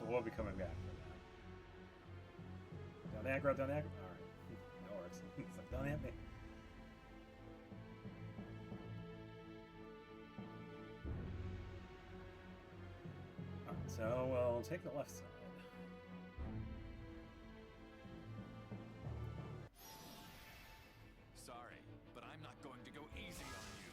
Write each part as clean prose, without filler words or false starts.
so we'll be coming back for that. Don't aggro, don't aggro. Alright. That works. It's like, don't hit me. Alright, so we'll take the left side. Sorry, but I'm not going to go easy on you.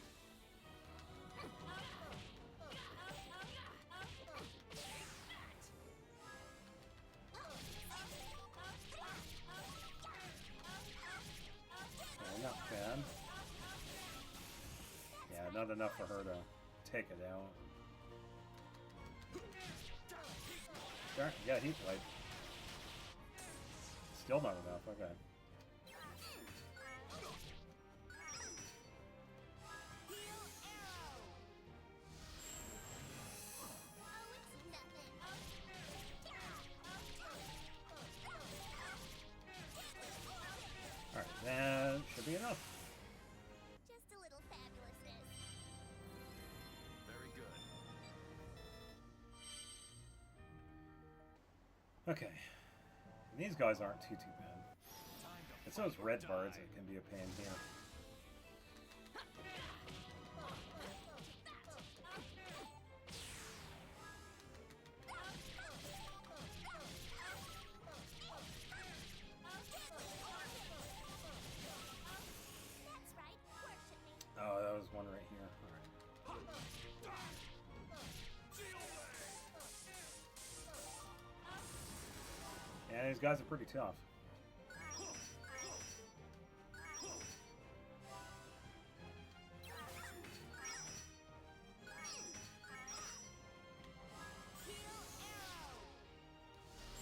Yeah, not bad. Yeah, not enough for her to take it out. Sure, yeah, heat blade. Still not enough, okay. Alright, that should be enough. Just a little fabulousness. Very good. Okay. And these guys aren't too bad. Time to It's those red die. birds that can be a pain here. That's right. Worship me. Oh, that was one right here. Alright. Yeah, these guys are pretty tough.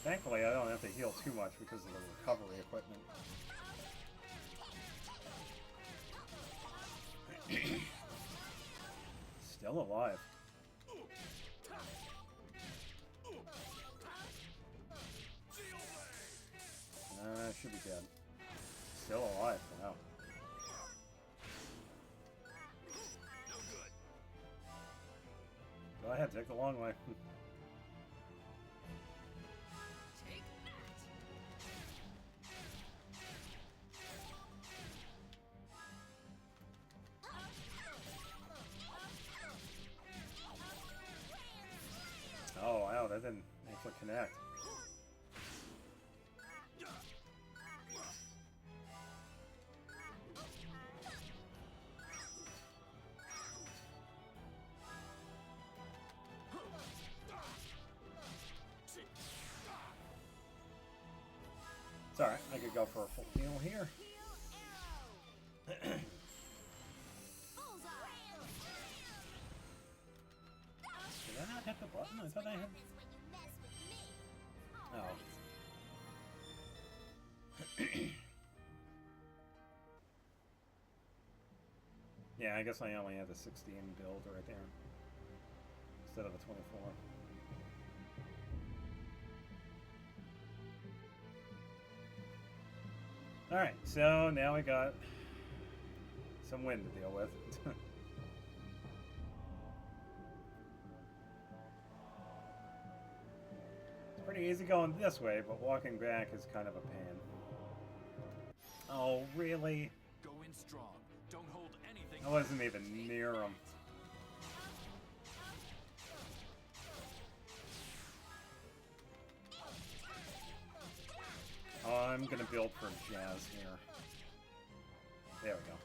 Thankfully, I don't have to heal too much because of the recovery equipment. Still alive. Should be dead. Still alive for now. No good. Go ahead, take the long way. Take that. Oh wow, that didn't actually connect. It's alright, I could go for a full heal here. Did I not hit the button? I thought I had... Oh. Yeah, I guess I only have the 16 build right there. Instead of the 24. Alright, so now we got some wind to deal with. It's pretty easy going this way, but walking back is kind of a pain. Oh, really? Go in strong. Don't hold anything. I wasn't even near him. I'm gonna build for Jazz here. There we go.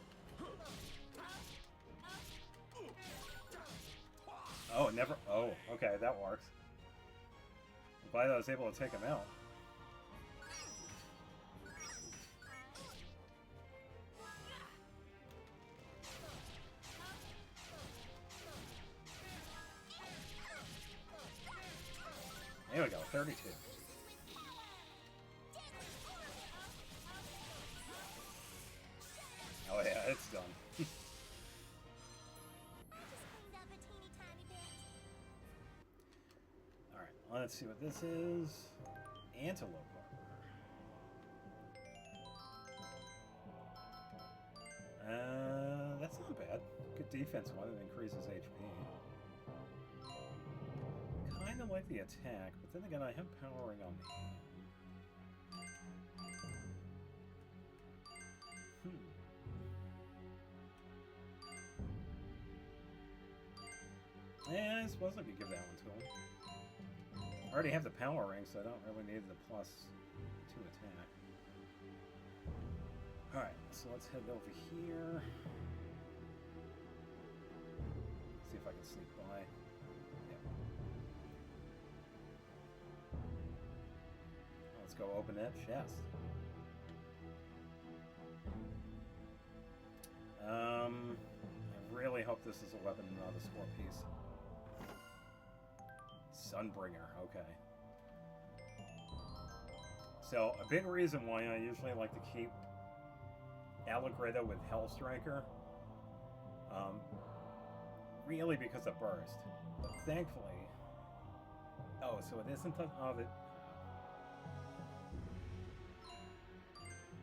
Oh, it never... Oh, okay, that works. I'm glad I was able to take him out. There we go, 32. Oh yeah, it's done. Alright, let's see what this is. Antelope armor. That's not bad. Good defense one, it increases HP. Kind kind of like the attack, but then again, I have powering on the hand. Yeah, I suppose I could give that one to him. I already have the power ring, so I don't really need the +2 attack. Alright, so let's head over here. See if I can sneak by. Yep. Let's go open that chest. I really hope this is a weapon and not a score piece. Sunbringer, okay. So, a big reason why I usually like to keep Allegretto with Hellstriker, really because of burst. But thankfully, oh, so it isn't a, oh, oh,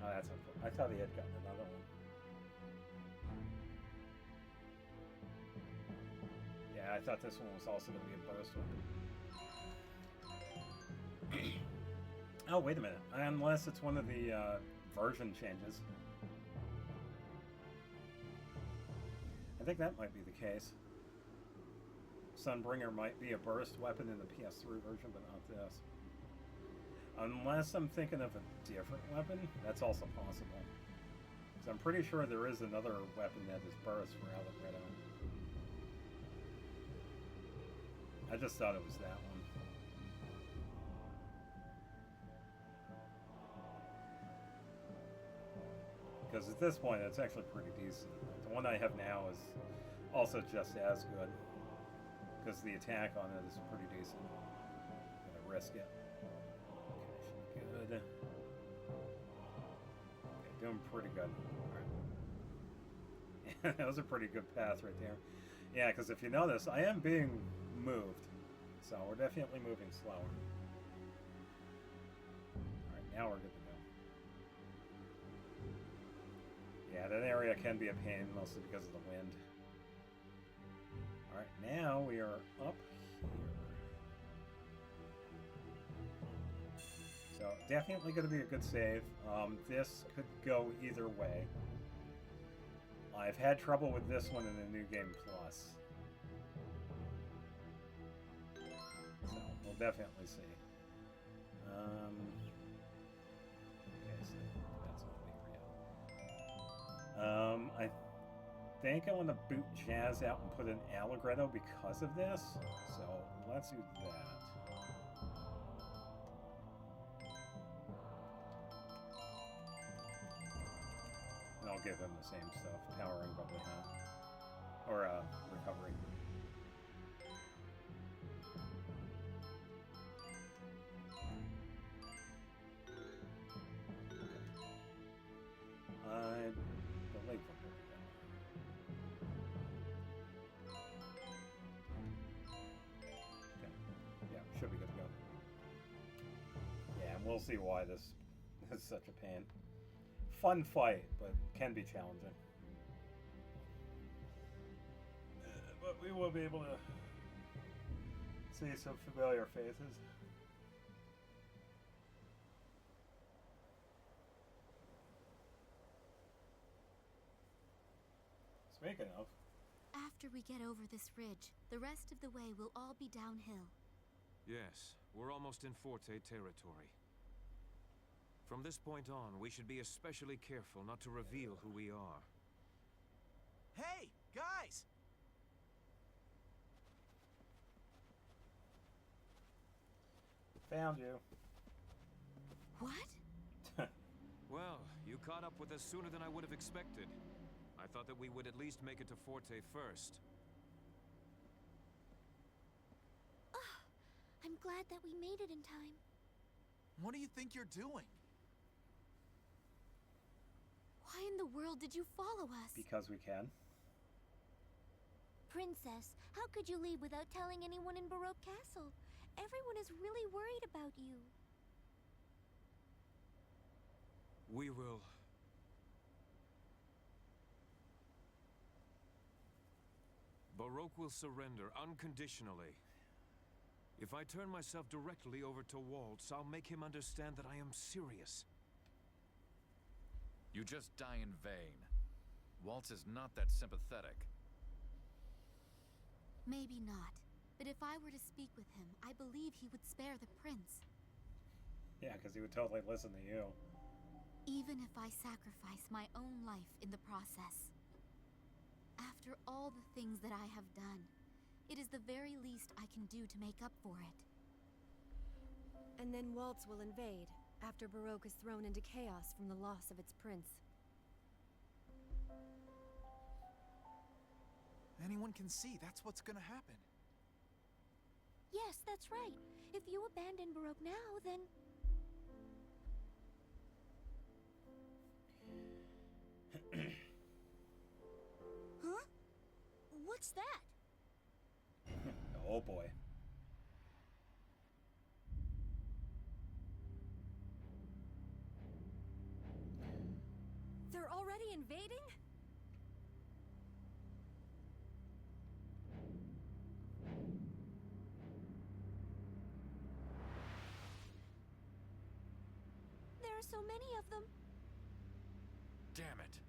that's unfortunate. I thought he had gotten another one. Yeah, I thought this one was also going to be a burst weapon. Oh, wait a minute. Unless it's one of the version changes. I think that might be the case. Sunbringer might be a burst weapon in the PS3 version, but not this. Unless I'm thinking of a different weapon, that's also possible. So I'm pretty sure there is another weapon that is burst for Allegretto. I just thought it was that one. Because at this point, it's actually pretty decent. The one I have now is also just as good. Because the attack on it is pretty decent. I'm gonna risk it. Okay, good. Okay, doing pretty good. Alright. That was a pretty good path right there. Yeah, because if you notice, I am being moved. So we're definitely moving slower. Alright, now we're good to go. Yeah, that area can be a pain, mostly because of the wind. Alright, now we are up here. So, definitely going to be a good save. This could go either way. I've had trouble with this one in the New Game Plus. So, we'll definitely see. Okay, so that's over here. I think I want to boot Jazz out and put in Allegretto because of this. So let's do that. And I'll give him the same stuff. Powering bubbly hat. Or recovery. The lake one. Okay. Yeah, should be good to go. Yeah, and we'll see why this is such a pain. Fun fight, but can be challenging. But we will be able to see some familiar faces. Speaking of, After we get over this ridge, the rest of the way will all be downhill. Yes, we're almost in Forte territory. From this point on, we should be especially careful not to reveal who we are. Hey, guys! found you. What? Well, you caught up with us sooner than I would have expected. I thought that we would at least make it to Forte first. I'm glad that we made it in time. What do you think you're doing? Why in the world did you follow us? Because we can. Princess, how could you leave without telling anyone in Baroque Castle? Everyone is really worried about you. We will... Baroque will surrender unconditionally. If I turn myself directly over to Waltz, I'll make him understand that I am serious. You just die in vain. Waltz is not that sympathetic. Maybe not. But if I were to speak with him, I believe he would spare the prince. Yeah, because he would totally listen to you. Even if I sacrifice my own life in the process. After all the things that I have done, it is the very least I can do to make up for it. And then Waltz will invade, after Baroque is thrown into chaos from the loss of its prince. Anyone can see that's what's gonna happen. Yes, that's right. If you abandon Baroque now, then... Huh? What's that? Oh boy. They're already invading? There are so many of them. Damn it.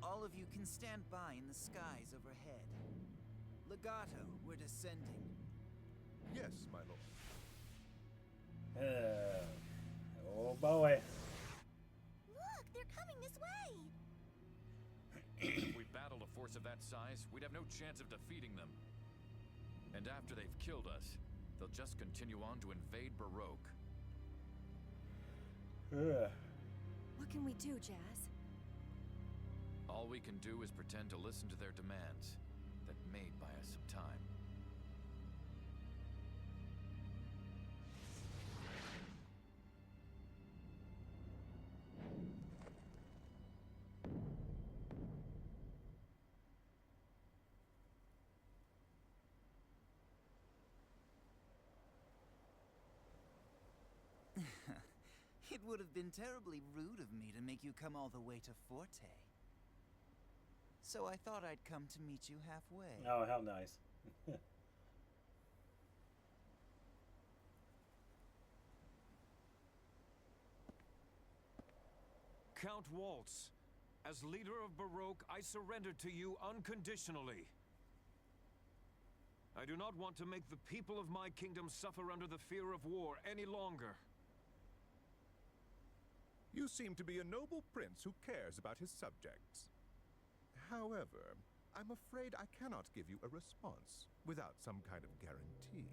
All of you can stand by in the skies overhead. Legato, we're descending. Yes, my lord. Oh boy. Look, they're coming this way. If we battled a force of that size, we'd have no chance of defeating them. And after they've killed us, they'll just continue on to invade Baroque. What can we do, Jazz? All we can do is pretend to listen to their demands that may buy us some time. It would have been terribly rude of me to make you come all the way to Forte. So I thought I'd come to meet you halfway. Oh, how nice. Count Waltz, as leader of Baroque, I surrender to you unconditionally. I do not want to make the people of my kingdom suffer under the fear of war any longer. You seem to be a noble prince who cares about his subjects. However, I'm afraid I cannot give you a response without some kind of guarantee.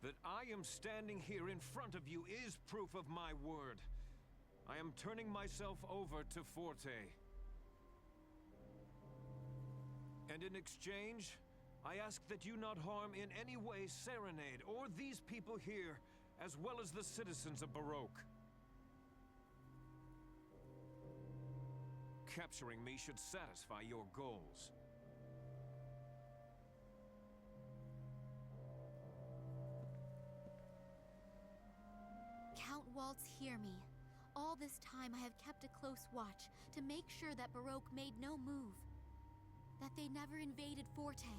That I am standing here in front of you is proof of my word. I am turning myself over to Forte. And in exchange, I ask that you not harm in any way Serenade or these people here, as well as the citizens of Baroque. Capturing me should satisfy your goals. Count Waltz, hear me. All this time I have kept a close watch to make sure that Baroque made no move. That they never invaded Forte.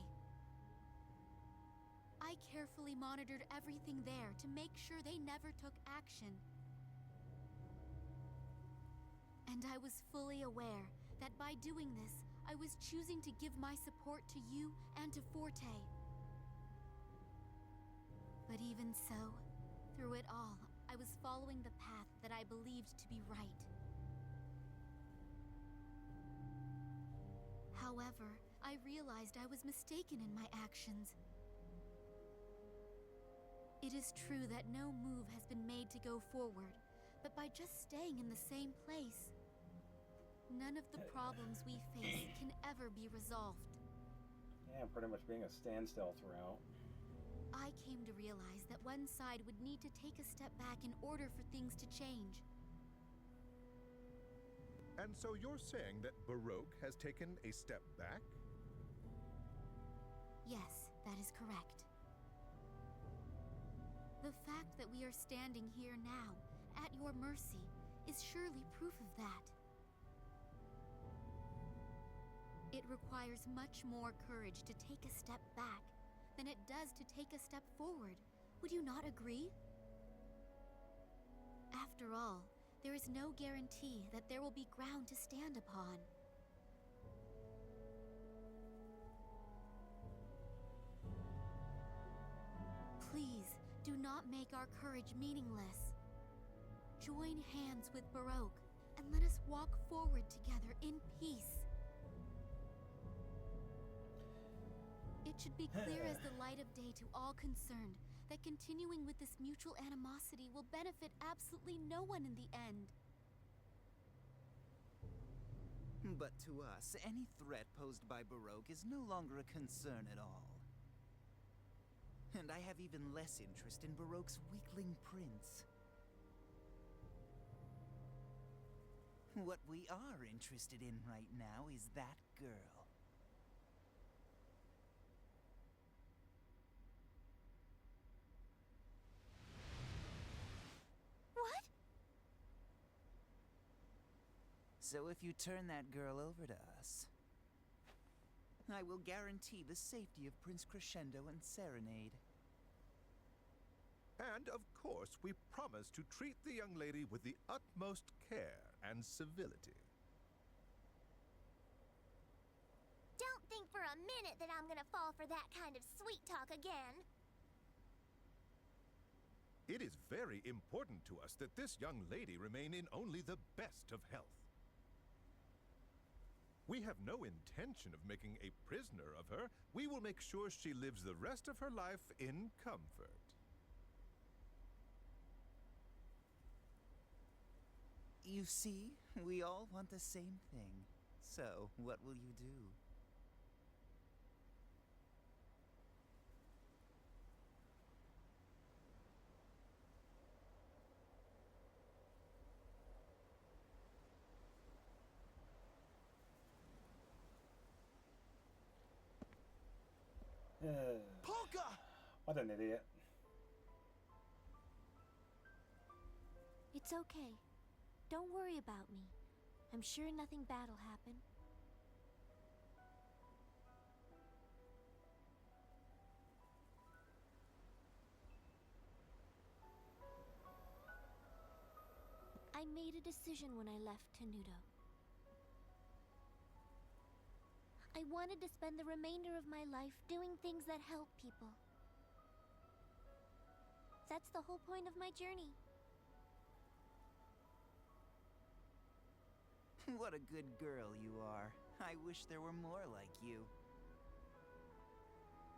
I carefully monitored everything there to make sure they never took action. And I was fully aware that by doing this, I was choosing to give my support to you and to Forte. But even so, through it all, I was following the path that I believed to be right. However, I realized I was mistaken in my actions. It is true that no move has been made to go forward, but by just staying in the same place, none of the problems we face can ever be resolved. Yeah, pretty much being a standstill throughout. I came to realize that one side would need to take a step back in order for things to change. And so you're saying that Baroque has taken a step back? Yes, that is correct. The fact that we are standing here now, at your mercy, is surely proof of that. It requires much more courage to take a step back than it does to take a step forward. Would you not agree? After all, there is no guarantee that there will be ground to stand upon. Please, do not make our courage meaningless. Join hands with Baroque, and let us walk forward together in peace. It should be clear as the light of day to all concerned that continuing with this mutual animosity will benefit absolutely no one in the end. But to us, any threat posed by Baroque is no longer a concern at all. And I have even less interest in Baroque's weakling prince. What we are interested in right now is that girl. What? So if you turn that girl over to us, I will guarantee the safety of Prince Crescendo and Serenade. And of course, we promise to treat the young lady with the utmost care and civility. Don't think for a minute that I'm gonna fall for that kind of sweet talk again. It is very important to us that this young lady remain in only the best of health. We have no intention of making a prisoner of her. We will make sure she lives the rest of her life in comfort. You see, we all want the same thing. So, what will you do? Polka! What an idiot. It's okay. Don't worry about me. I'm sure nothing bad'll happen. I made a decision when I left Tenuto. I wanted to spend the remainder of my life doing things that help people. That's the whole point of my journey. What a good girl you are. I wish there were more like you.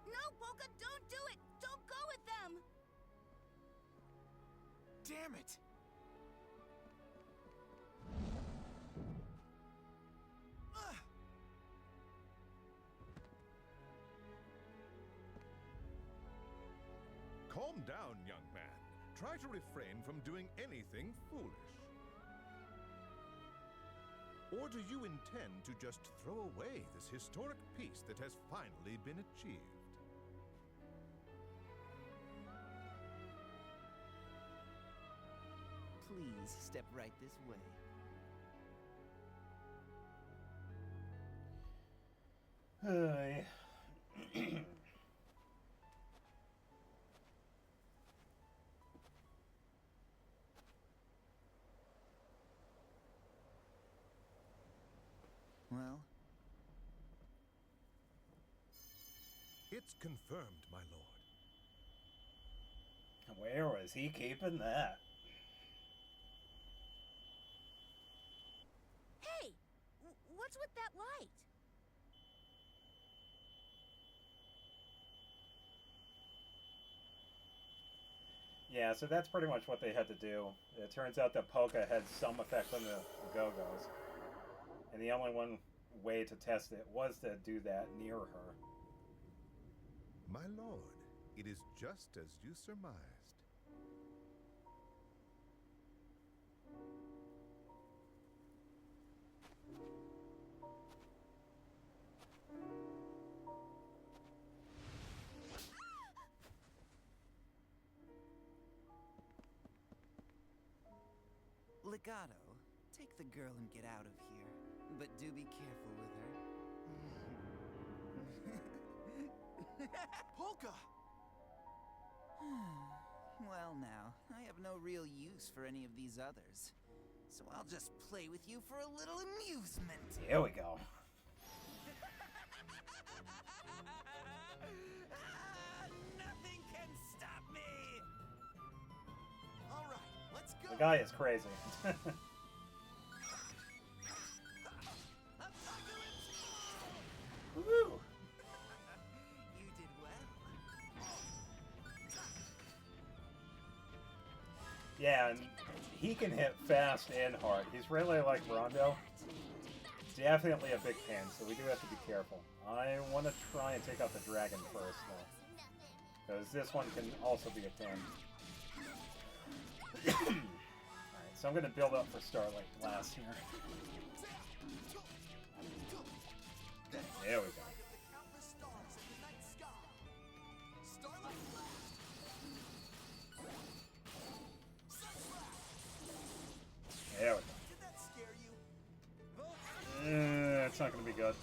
No, Polka, don't do it! Don't go with them! Damn it! Calm down, young man. Try to refrain from doing anything foolish. Or do you intend to just throw away this historic piece that has finally been achieved? Please step right this way. Hey. Well, It's confirmed, my lord. Where was he keeping that? Hey! What's with that light? Yeah, so that's pretty much what they had to do. It turns out that Polka had some effect on the Go-Go's. And the only way to test it was to do that near her. My lord, it is just as you surmised. Legato, take the girl and get out of here. But do be careful with her. Polka! Well now, I have no real use for any of these others. So I'll just play with you for a little amusement. Here we go. Nothing can stop me! Alright, let's go! The guy is crazy. Woo! You did well. Yeah, and he can hit fast and hard. He's really like Rondo. Definitely a big pain, so we do have to be careful. I want to try and take out the dragon first, though. Because this one can also be a pain. Alright, so I'm going to build up for Starlight Blast here. There we go. There we go. Did that scare you? It's not going to be good.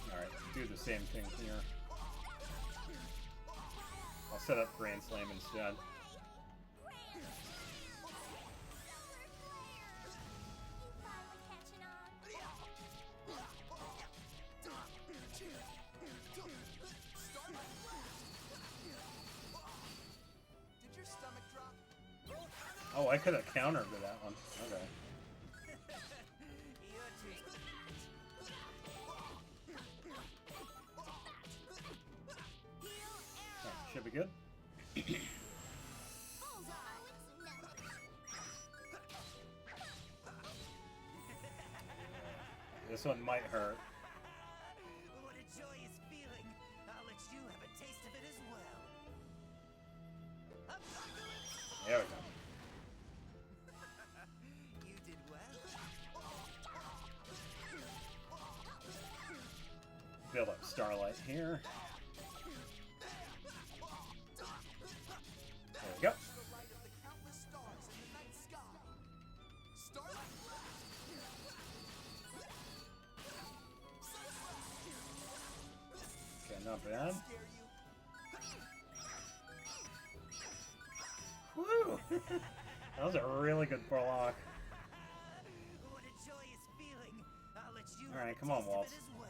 Alright, do the same thing here. I'll set up Grand Slam instead. Did your stomach drop? Oh, I could have countered to that one. Okay. Oh, should be good. This one might hurt. What a joyous feeling! I'll let you have a taste of it as well. There we go. You did well. Build up Starlight here. There we go. The light of the countless stars in the night sky. Starlight Blast! Okay, not bad. Scare you? Woo! That was a really good block. What a joyous feeling! I'll let you All right, have a come on, taste of Waltz. it as well.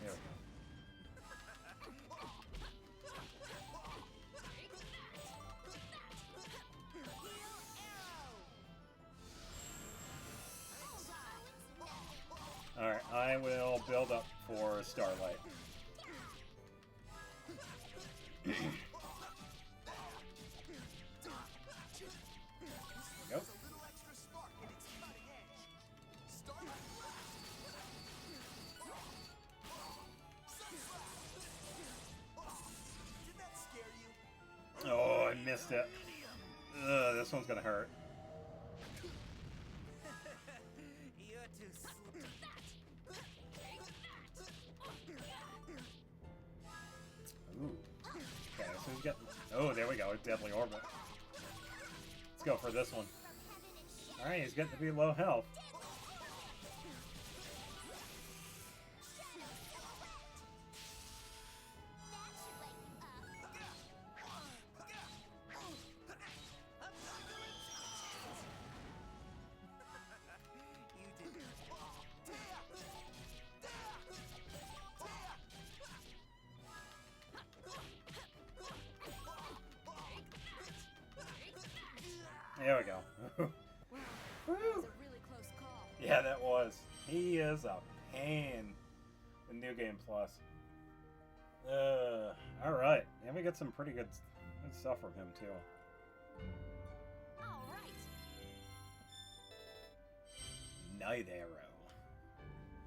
There we go. Alright, I will build up for Starlight. There we go. A little extra spark in its cutting edge. Starlight Blast! Did that scare you? Oh, I missed it. Ugh, this one's gonna hurt. You're too slow. Ooh. Okay, so he's getting... Oh, there we go. Deadly Orbit. Let's go for this one. Alright, he's getting to be low health. You did. There we go. Wow, that was a really close call. Yeah, that was. He is a pain in New Game Plus. Alright. And we got some pretty good stuff from him, too. All right. Night Arrow.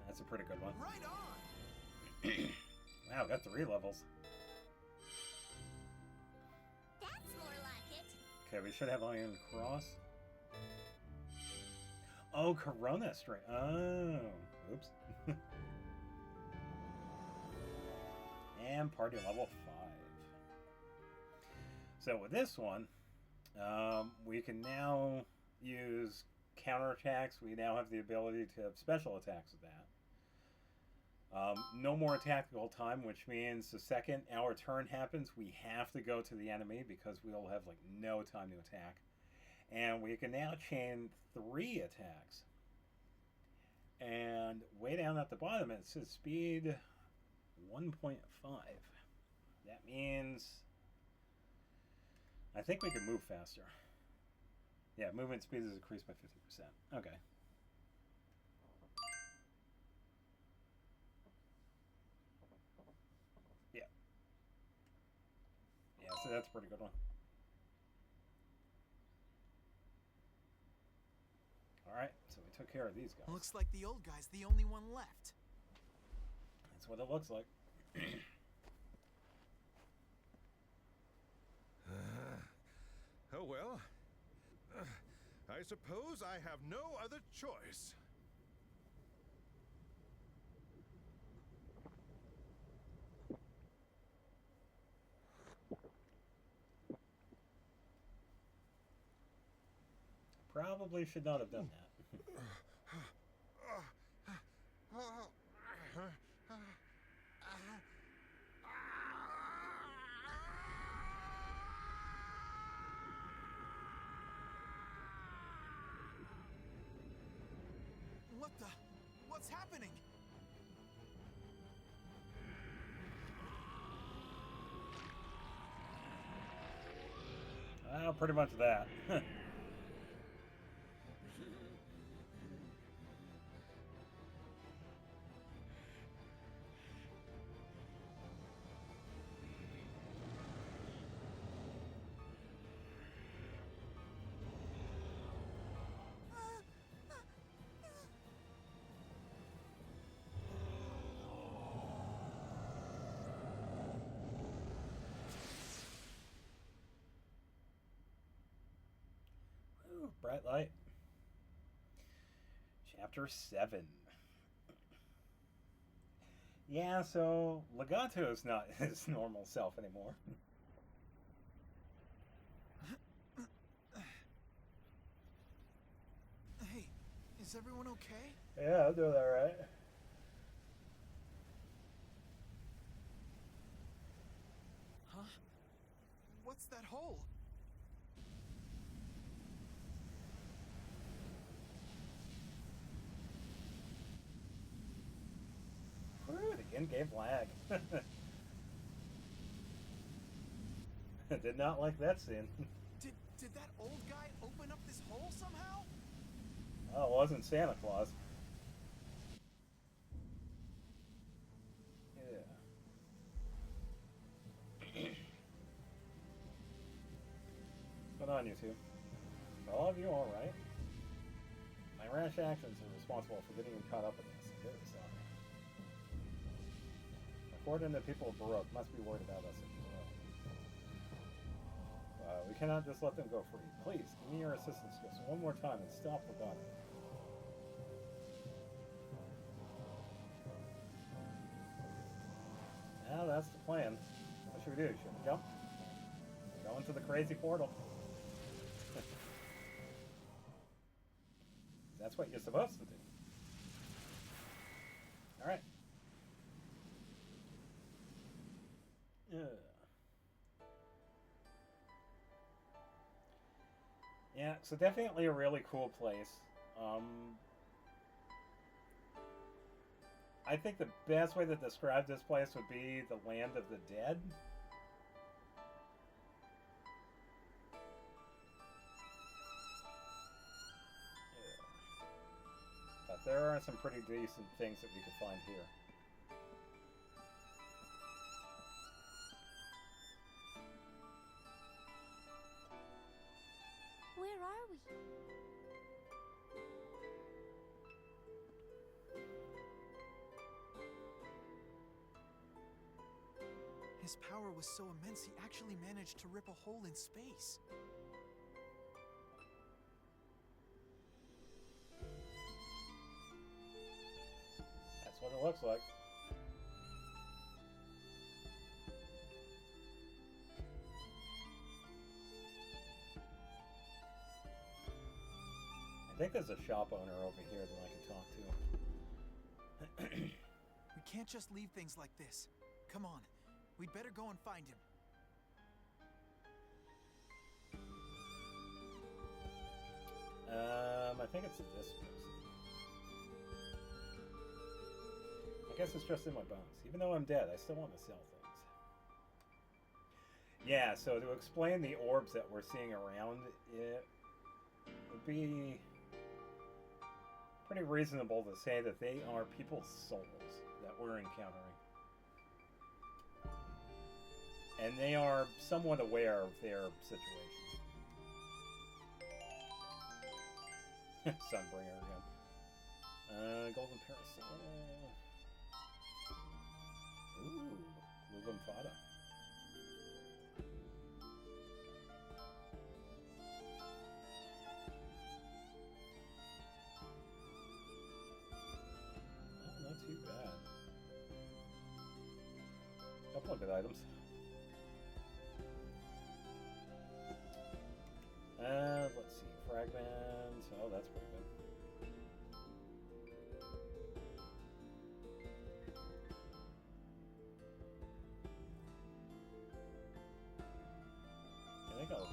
That's a pretty good one. Right on! Wow, got 3 levels. That's more like it. Okay, we should have Iron Cross. Oh, Corona Strike. Oh, oops. And party level 5. So with this one, we can now use counterattacks. We now have the ability to have special attacks with that. No more tactical time, which means the second our turn happens, we have to go to the enemy because we'll have like no time to attack. And we can now chain 3 attacks. And way down at the bottom it says speed 1.5. That means I think we can move faster. Yeah, movement speed is increased by 50%. Okay. Yeah. Yeah, so that's a pretty good one. Alright, so we took care of these guys. Looks like the old guy's the only one left. That's what it looks like. Oh well. I suppose I have no other choice. Probably should not have done that. What's happening? Well, pretty much that. Ooh, bright light. Chapter 7. Yeah, so Legato is not his normal self anymore. Hey, is everyone okay? Yeah, I'm doing alright. Huh? What's that hole? Woo, the in-game lag. Did not like that scene. Did that old guy open up this hole somehow? Oh, it wasn't Santa Claus. Yeah. What's going on, you two? Are all of you alright? My rash actions are responsible for getting you caught up in this. I'm very sorry. According to the people of Baroque, must be worried about us in Baroque. We cannot just let them go free. Please, give me your assistance just one more time and stop Legato. Now that's the plan. What should we do? Should we jump? Go into the crazy portal. That's what you're supposed to do. Alright. Yeah, so definitely a really cool place. I think the best way to describe this place would be the land of the dead. Yeah. But there are some pretty decent things that we could find here. Where are we? His power was so immense he actually managed to rip a hole in space. That's what it looks like. think there's a shop owner over here that I can talk to. We can't just leave things like this. Come on. We'd better go and find him. I think it's this person. I guess it's just in my bones. Even though I'm dead, I still want to sell things. Yeah, so to explain the orbs that we're seeing around, it would be pretty reasonable to say that they are people's souls that we're encountering. And they are somewhat aware of their situation. Sunbringer again. Golden Parasol. Ooh, Lymphata. Oh, not too bad. Couple of good items. Let's see, fragments. Oh, that's pretty good. I think I'll.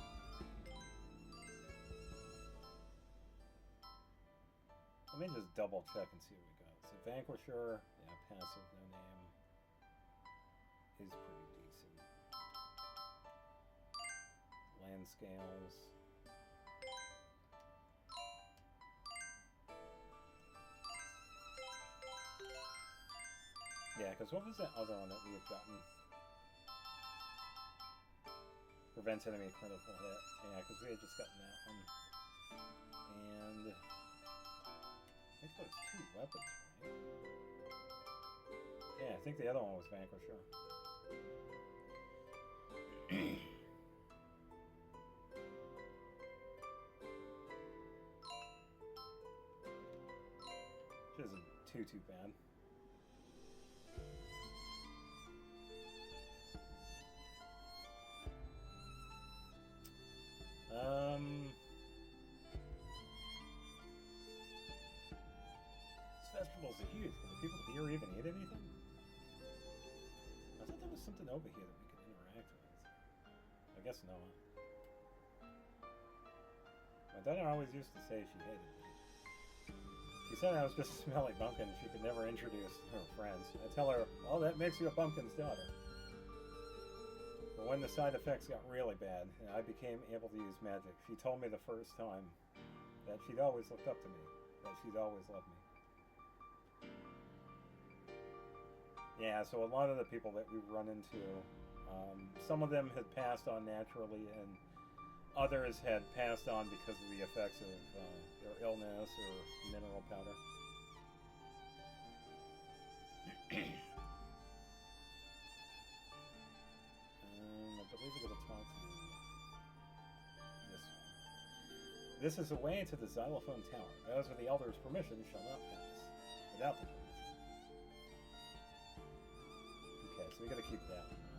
Let me just double check and see what we got. So Vanquisher, yeah, passive, no name, is pretty decent. Land scales. Yeah, because what was that other one that we had gotten? Prevents enemy critical hit. Yeah, because we had just gotten that one. And I think those two weapons, right? Yeah, I think the other one was Vanquisher. Which isn't too bad. These festivals are huge. Can the people here even eat anything? I thought there was something over here that we could interact with. I guess not. My daughter always used to say she hated me. She said I was just a smelly bumpkin she could never introduce her friends. I tell her, oh, that makes you a bumpkin's daughter. But when the side effects got really bad and I became able to use magic, she told me the first time that she'd always looked up to me, that she'd always loved me. Yeah, so a lot of the people that we've run into, some of them had passed on naturally, and others had passed on because of the effects of their illness or mineral powder. I believe we're going to talk to this one. This is a way to the Xylophone Tower. Those with the Elder's permission shall not pass without the permission. Okay, so we got to keep that in mind.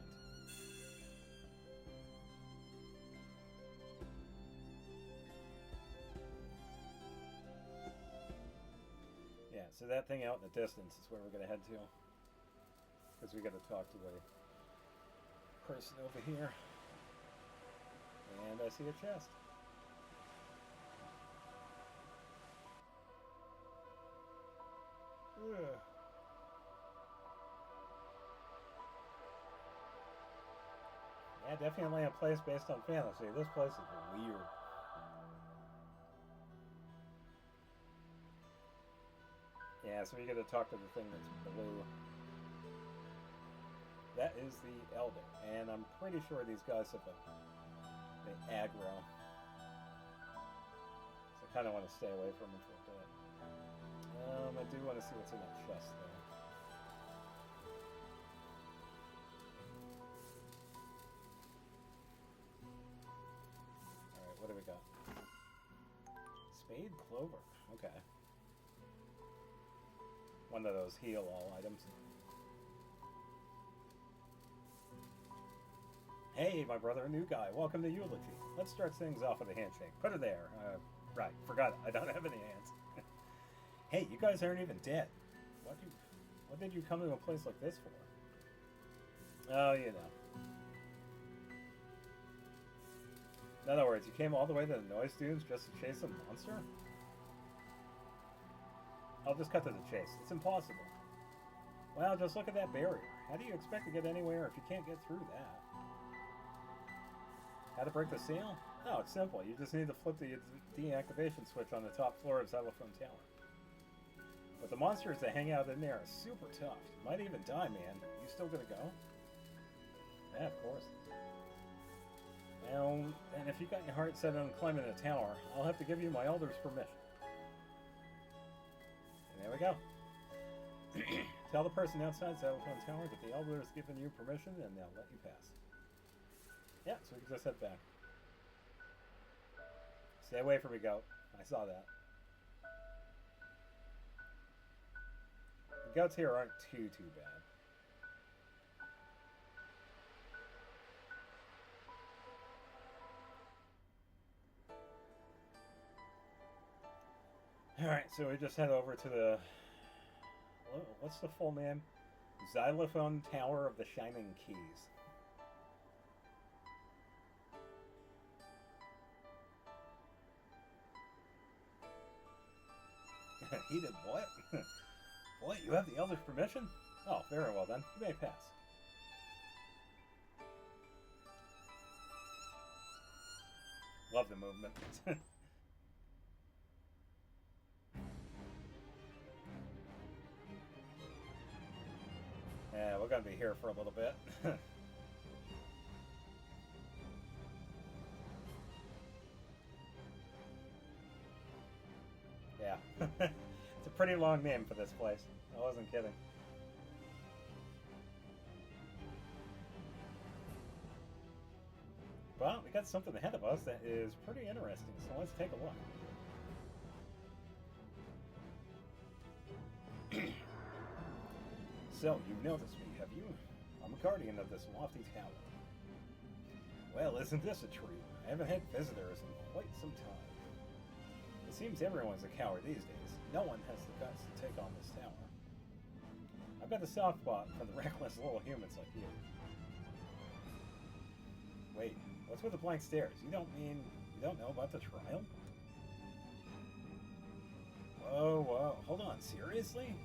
Yeah, so that thing out in the distance is where we're going to head to. Because we got to talk to a person over here. And I see a chest. Ugh. Yeah, definitely a place based on fantasy. This place is weird. Yeah, so we got to talk to the thing that's blue. That is the Elder, and I'm pretty sure these guys have they aggro. So I kind of want to stay away from them for a bit. I do want to see what's in that chest, though. Alright, what do we got? Spade Clover. Okay. One of those heal all items. Hey, my brother, a new guy. Welcome to Eulogy. Let's start things off with a handshake. Put her there. Right, forgot it. I don't have any hands. Hey, you guys aren't even dead. What did you come to a place like this for? Oh, you know. In other words, you came all the way to the Noise Dunes just to chase a monster? I'll just cut to the chase. It's impossible. Well, just look at that barrier. How do you expect to get anywhere if you can't get through that? How to break the seal? Oh, it's simple. You just need to flip the deactivation switch on the top floor of Xylophone Tower. But the monsters that hang out in there are super tough. You might even die, man. You still gonna go? Yeah, of course. Well, and if you got your heart set on climbing the tower, I'll have to give you my elder's permission. And there we go. Tell the person outside Xylophone Tower that the elder has given you permission and they'll let you pass. Yeah, so we can just head back. Stay away from me, goat. I saw that. The goats here aren't too bad. Alright, so we just head over to the... What's the full name? Xylophone Tower of the Shining Keys. He did what? What? You have the elder's permission? Oh, very well then. You may pass. Love the movement. Yeah, we're gonna be here for a little bit. Yeah. It's a pretty long name for this place. I wasn't kidding. Well, we got something ahead of us that is pretty interesting, so let's take a look. So, you've noticed me, have you? I'm a guardian of this lofty tower. Well, isn't this a treat? I haven't had visitors in quite some time. It seems everyone's a coward these days. No one has the guts to take on this tower. I've got a soft spot for the reckless little humans like you. Wait, what's with the blank stares? You don't know about the trial? Whoa, hold on, seriously?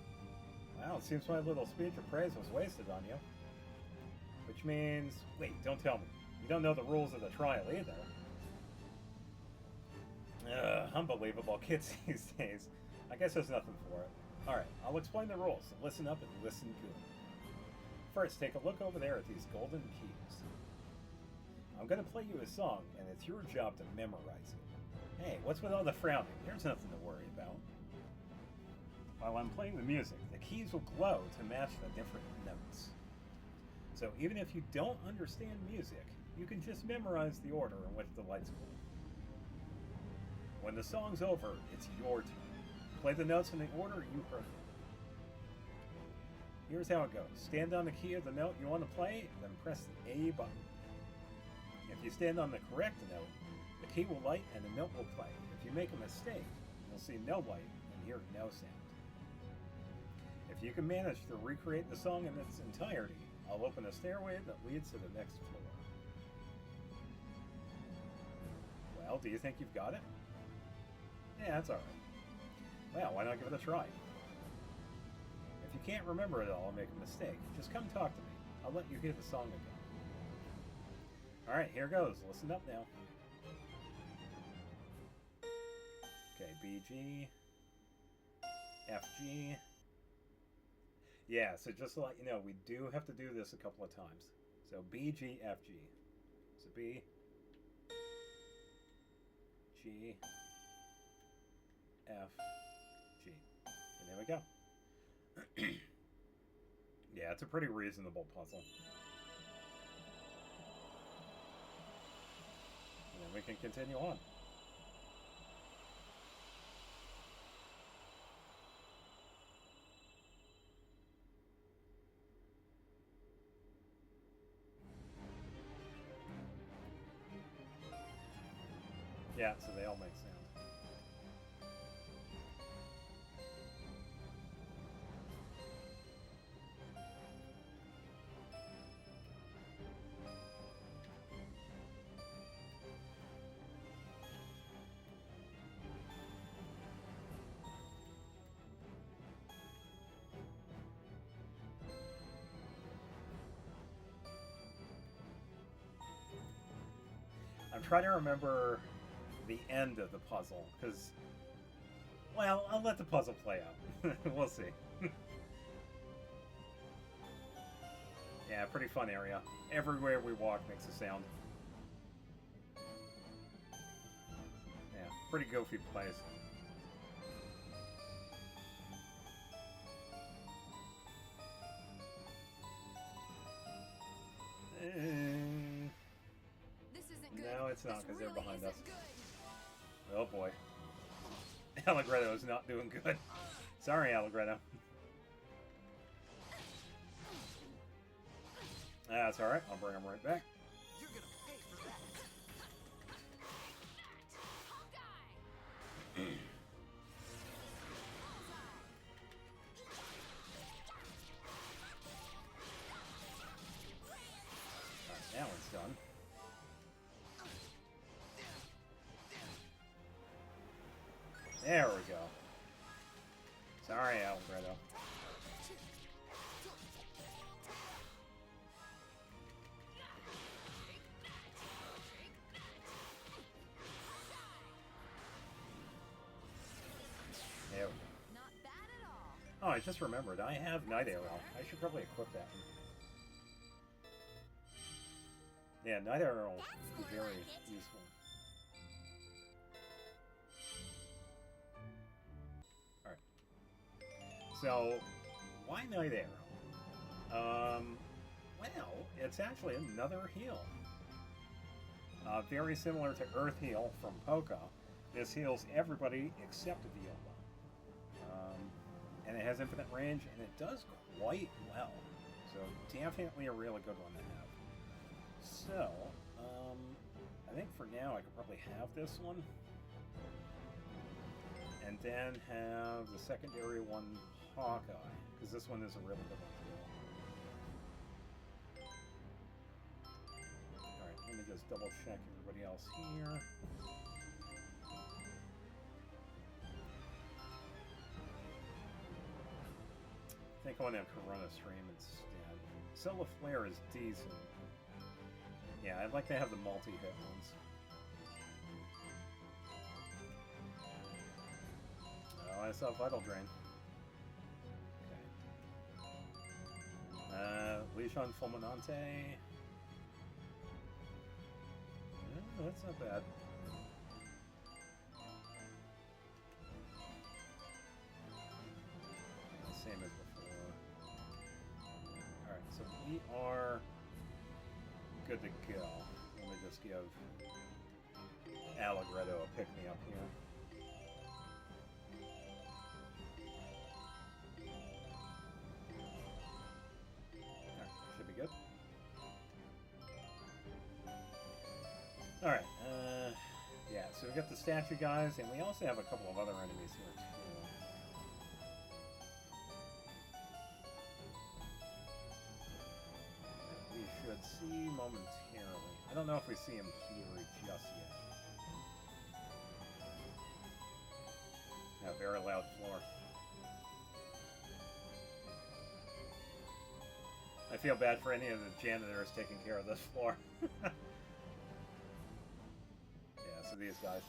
Wow, it seems my little speech of praise was wasted on you. Which means... Wait, don't tell me. You don't know the rules of the trial either. Unbelievable kids these days. I guess there's nothing for it. Alright, I'll explain the rules, so listen up and listen good. First, take a look over there at these golden keys. I'm gonna play you a song, and it's your job to memorize it. Hey, what's with all the frowning? There's nothing to worry about. While I'm playing the music, the keys will glow to match the different notes. So even if you don't understand music, you can just memorize the order in which the lights glow. When the song's over, it's your turn. Play the notes in the order you heard them. Here's how it goes. Stand on the key of the note you want to play, then press the A button. If you stand on the correct note, the key will light and the note will play. If you make a mistake, you'll see no light and hear no sound. If you can manage to recreate the song in its entirety, I'll open a stairway that leads to the next floor. Well, do you think you've got it? Yeah, that's alright. Well, why not give it a try? If you can't remember it all and make a mistake, just come talk to me. I'll let you hear the song again. Alright, here goes. Listen up now. Okay, B, G, F, G. Yeah, so just to let you know, we do have to do this a couple of times. So B, G, F, G. So B, G, F, G. And there we go. Yeah, it's a pretty reasonable puzzle. And then we can continue on. Yeah, so they all make sound. I'm trying to remember the end of the puzzle, because, well, I'll let the puzzle play out. We'll see. Yeah, pretty fun area. Everywhere we walk makes a sound. Yeah, pretty goofy place. This isn't good. No, it's not, This because they're really behind isn't us. good. Oh boy. Allegretto is not doing good. Sorry, Allegretto. That's alright, I'll bring him right back. You're gonna pay for that. Alright, that one's done. There we go. Sorry, Allegretto. There we go. Not bad at all. Oh, I just remembered. I have Night Arrow. I should probably equip that one. Yeah, Night Arrow is very useful. Alright. So, why Night Arrow? Well, it's actually another heal. Very similar to Earth Heal from Poca. This heals everybody except Viola. And it has infinite range, and it does quite well. So definitely a really good one to have. So, I think for now I could probably have this one. And then have the secondary one, Hawkeye. Because this one is a really good one too. Alright, let me just double check everybody else here. I think I want to have Corona Stream instead. Solar Flare is decent. Yeah, I'd like to have the multi-hit ones. Oh, I saw Vital Drain. Okay. Leishon Fulminante. That's not bad. Same as before. Alright, so we are good to go. Let me just give Allegretto a pick-me-up here. Alright, should be good. Alright, yeah, so we got the statue guys, and we also have a couple of other enemies here, too. We should see momentarily. I don't know if we see him here just yet. Yeah, very loud floor. I feel bad for any of the janitors taking care of this floor. Yeah, so these guys.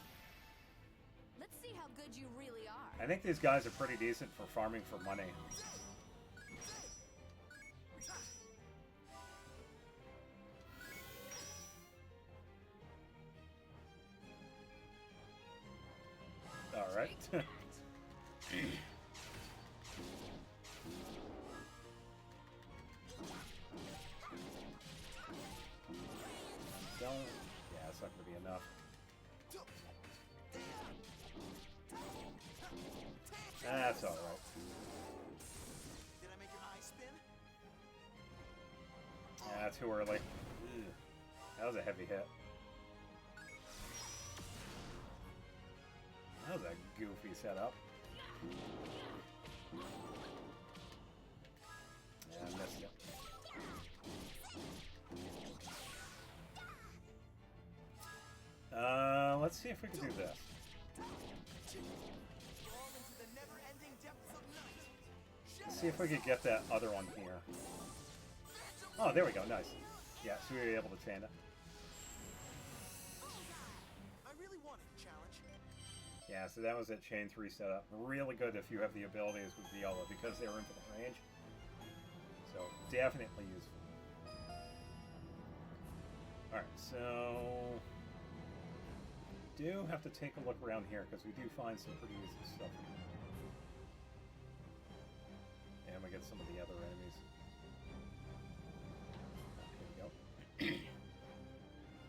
Let's see how good you really are. I think these guys are pretty decent for farming for money. Alright. Yeah, it's not going to be enough. That's alright. Did I make your eyes spin? Yeah, too early. Ugh. That was a heavy hit. That was a goofy setup. Yeah, I missed it. Let's see if we can do this. Fall into the never-ending depths of night. Let's see if we could get that other one here. Oh, there we go. Nice. Yeah, so we were able to chain it. really wanted a challenge. Yeah, so that was that chain 3 setup. Really good if you have the abilities with Viola because they're into the range. So definitely useful. Alright, so do have to take a look around here because we do find some pretty easy stuff here. And we get some of the other enemies. Here we go.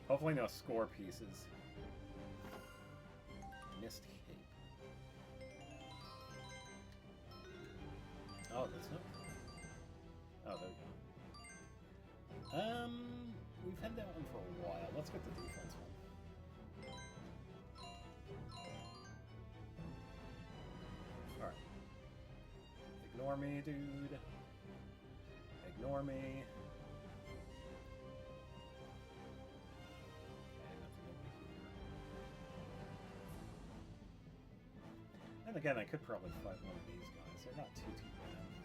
Hopefully no score pieces. Missed Cape. Oh, that's not true. Oh, there we go. We've had that one for a while. Let's get the defense one. Alright. Ignore me, dude. Ignore me. And again, I could probably fight one of these guys. They're not too bad.